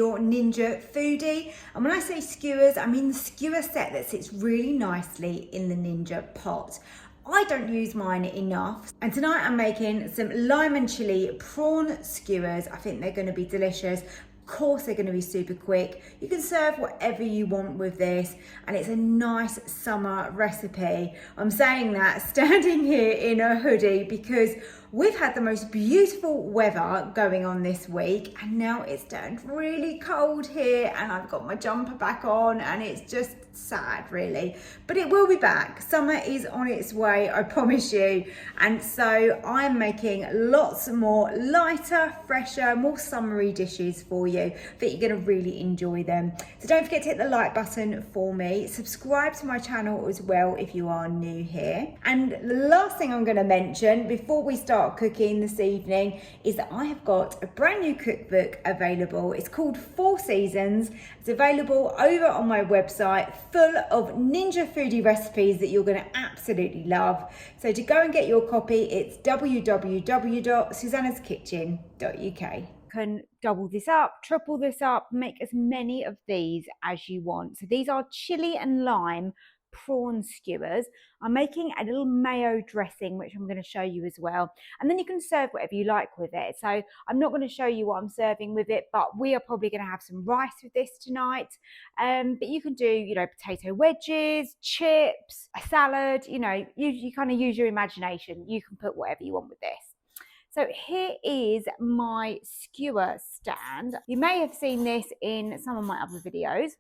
your Ninja Foodi. And when I say skewers, I mean the skewer set that sits really nicely in the Ninja pot. I don't use mine enough. And tonight I'm making some lime and chili prawn skewers. I think they're going to be delicious. Of course they're going to be super quick. You can serve whatever you want with this, and it's a nice summer recipe. I'm saying that standing here in a hoodie because we've had the most beautiful weather going on this week, and now it's turned really cold here and I've got my jumper back on and it's just sad really, but it will be back. Summer is on its way, I promise you. And so I'm making lots more lighter, fresher, more summery dishes for you that you're going to really enjoy them. So don't forget to hit the like button for me, subscribe to my channel as well if you are new here. And the last thing I'm going to mention before we start cooking this evening is that I have got a brand new cookbook available. It's called 4 Seasons. It's available over on my website, full of Ninja Foodi recipes that you're going to absolutely love. So to go and get your copy, it's www.susannahskitchen.uk. Can double this up, triple this up, make as many of these as you want. So these are chili and lime prawn skewers. I'm making a little mayo dressing, which I'm going to show you as well. And then you can serve whatever you like with it. So I'm not going to show you what I'm serving with it, but we are probably going to have some rice with this tonight. But you can do, you know, potato wedges, chips, a salad, you know, you kind of use your imagination. You can put whatever you want with this. So here is my skewer stand. You may have seen this in some of my other videos.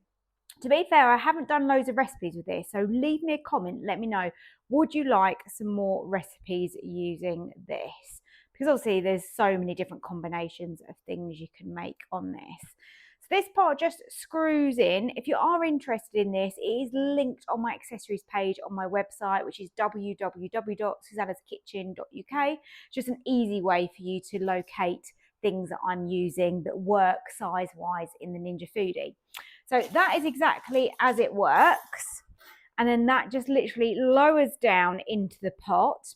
To be fair, I haven't done loads of recipes with this, so leave me a comment, let me know, would you like some more recipes using this? Because obviously there's so many different combinations of things you can make on this. So this part just screws in. If you are interested in this, it is linked on my accessories page on my website, which is www.susannahskitchen.uk. Just an easy way for you to locate things that I'm using that work size-wise in the Ninja Foodi. So that is exactly as it works. And then that just literally lowers down into the pot.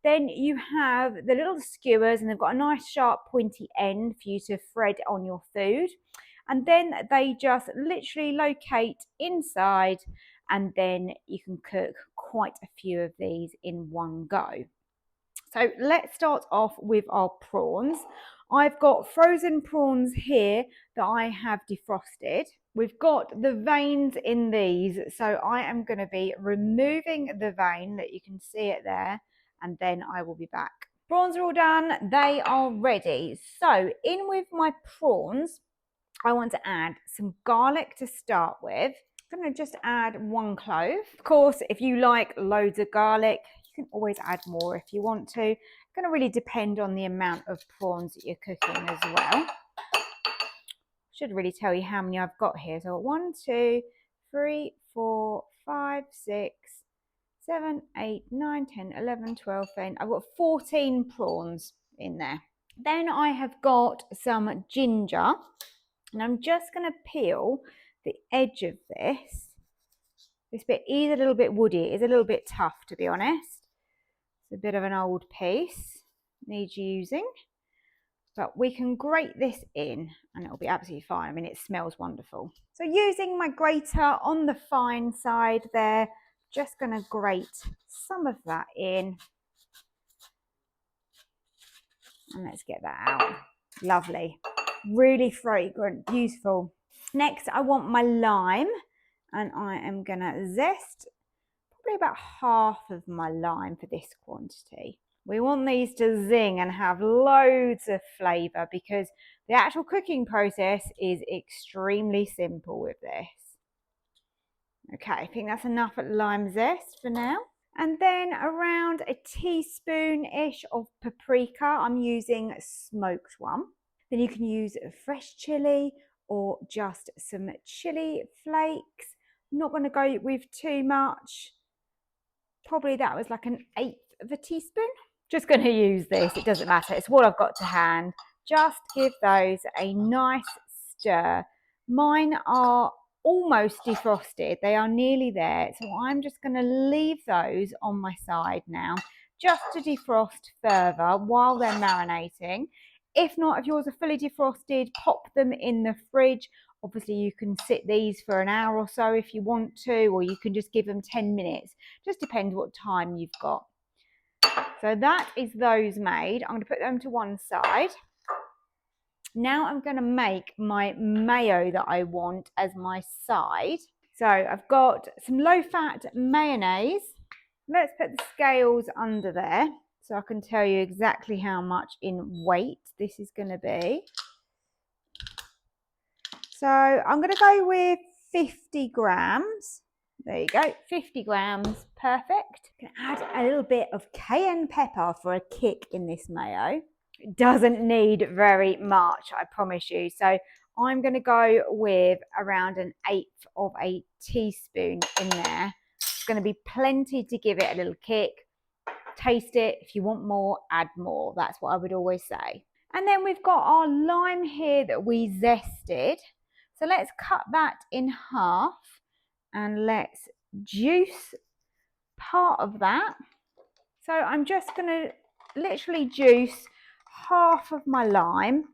Then you have the little skewers and they've got a nice sharp pointy end for you to thread on your food. And then they just literally locate inside, and then you can cook quite a few of these in one go. So let's start off with our prawns. I've got frozen prawns here that I have defrosted. We've got the veins in these, so I am going to be removing the vein, that you can see it there, and then I will be back. Prawns are all done, they are ready. So in with my prawns, I want to add some garlic to start with. I'm going to just add 1 clove. Of course, if you like loads of garlic, you can always add more if you want to. It's going to really depend on the amount of prawns that you're cooking as well. Should really tell you how many I've got here. So 1, 2, 3, 4, 5, 6, 7, 8, 9, 10, 11, 12, 13. I've got 14 prawns in there. Then I have got some ginger, and I'm just going to peel the edge of this. This bit is a little bit woody. It is a little bit tough, to be honest. It's a bit of an old piece. Needs using. But we can grate this in and it'll be absolutely fine. I mean, it smells wonderful. So using my grater on the fine side there, just going to grate some of that in. And let's get that out. Lovely. Really fragrant, beautiful. Next, I want my lime, and I am going to zest probably about half of my lime for this quantity. We want these to zing and have loads of flavour because the actual cooking process is extremely simple with this. Okay, I think that's enough lime zest for now. And then around a teaspoon-ish of paprika. I'm using smoked one. Then you can use fresh chilli or just some chilli flakes. I'm not going to go with too much. Probably that was like 1/8 of a teaspoon. Just going to use this, it doesn't matter, it's what I've got to hand. Just give those a nice stir. Mine are almost defrosted, they are nearly there, so I'm just going to leave those on my side now, just to defrost further while they're marinating. If not, if yours are fully defrosted, pop them in the fridge. Obviously, you can sit these for an hour or so if you want to, or you can just give them 10 minutes. Just depends what time you've got. So that is those made. I'm going to put them to one side. Now I'm going to make my mayo that I want as my side. So I've got some low-fat mayonnaise. Let's put the scales under there so I can tell you exactly how much in weight this is going to be. So I'm going to go with 50 grams. There you go, 50 grams, perfect. I'm going to add a little bit of cayenne pepper for a kick in this mayo. It doesn't need very much, I promise you. So I'm going to go with around 1/8 of a teaspoon in there. It's going to be plenty to give it a little kick. Taste it. If you want more, add more. That's what I would always say. And then we've got our lime here that we zested. So let's cut that in half and let's juice part of that. So I'm just going to literally juice half of my lime.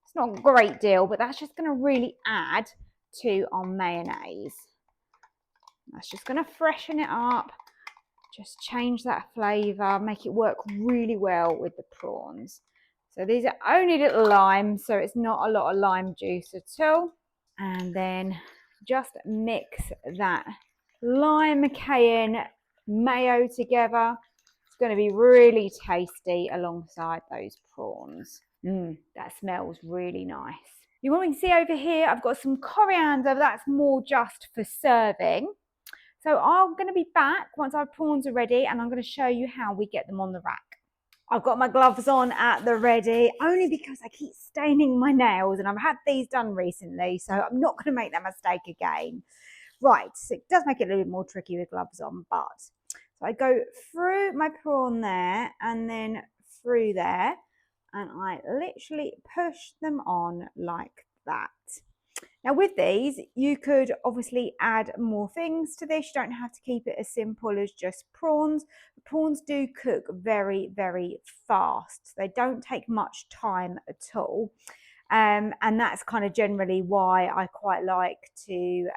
It's not a great deal, but that's just going to really add to our mayonnaise. That's just going to freshen it up, just change that flavour, make it work really well with the prawns. So these are only little limes, so it's not a lot of lime juice at all. And then just mix that lime cayenne mayo together. It's going to be really tasty alongside those prawns. That smells really nice. You want me to see over here, I've got some coriander. That's more just for serving. So I'm going to be back once our prawns are ready, and I'm going to show you how we get them on the rack. I've got my gloves on at the ready, only because I keep staining my nails, and I've had these done recently, so I'm not going to make that mistake again. Right, so it does make it a little bit more tricky with gloves on, but so I go through my prawn there and then through there, and I literally push them on like that. Now with these, you could obviously add more things to this. You don't have to keep it as simple as just prawns. The prawns do cook very, very fast. They don't take much time at all. And that's kind of generally why I quite like to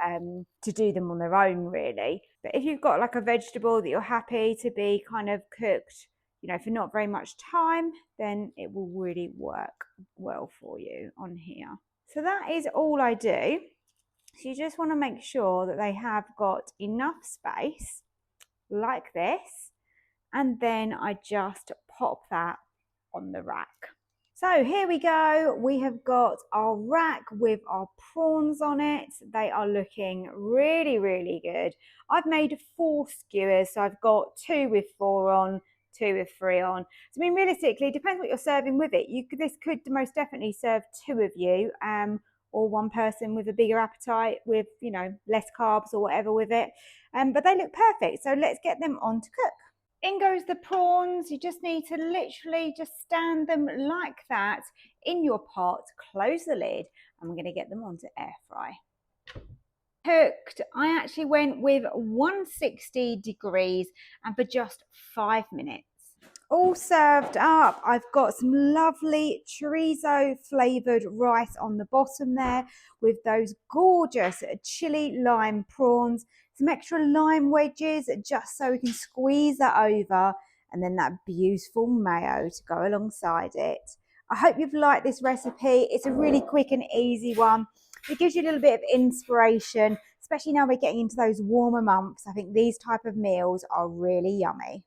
do them on their own, really. But if you've got like a vegetable that you're happy to be kind of cooked, you know, for not very much time, then it will really work well for you on here. So that is all I do. So you just want to make sure that they have got enough space like this, and then I just pop that on the rack. So here we go. We have got our rack with our prawns on it. They are looking really, really good. I've made 4 skewers, so I've got 2 with 4 on, 2 with 3 on. So I mean, realistically, it depends what you're serving with it. This could most definitely serve 2 of you, or one person with a bigger appetite with, you know, less carbs or whatever with it. But they look perfect. So let's get them on to cook. In goes the prawns. You just need to literally just stand them like that in your pot, close the lid, and we're going to get them onto air fry. Cooked, I actually went with 160 degrees and for just 5 minutes. All served up. I've got some lovely chorizo flavoured rice on the bottom there with those gorgeous chili lime prawns, some extra lime wedges just so we can squeeze that over, and then that beautiful mayo to go alongside it. I hope you've liked this recipe. It's a really quick and easy one. It gives you a little bit of inspiration, especially now we're getting into those warmer months. I think these type of meals are really yummy.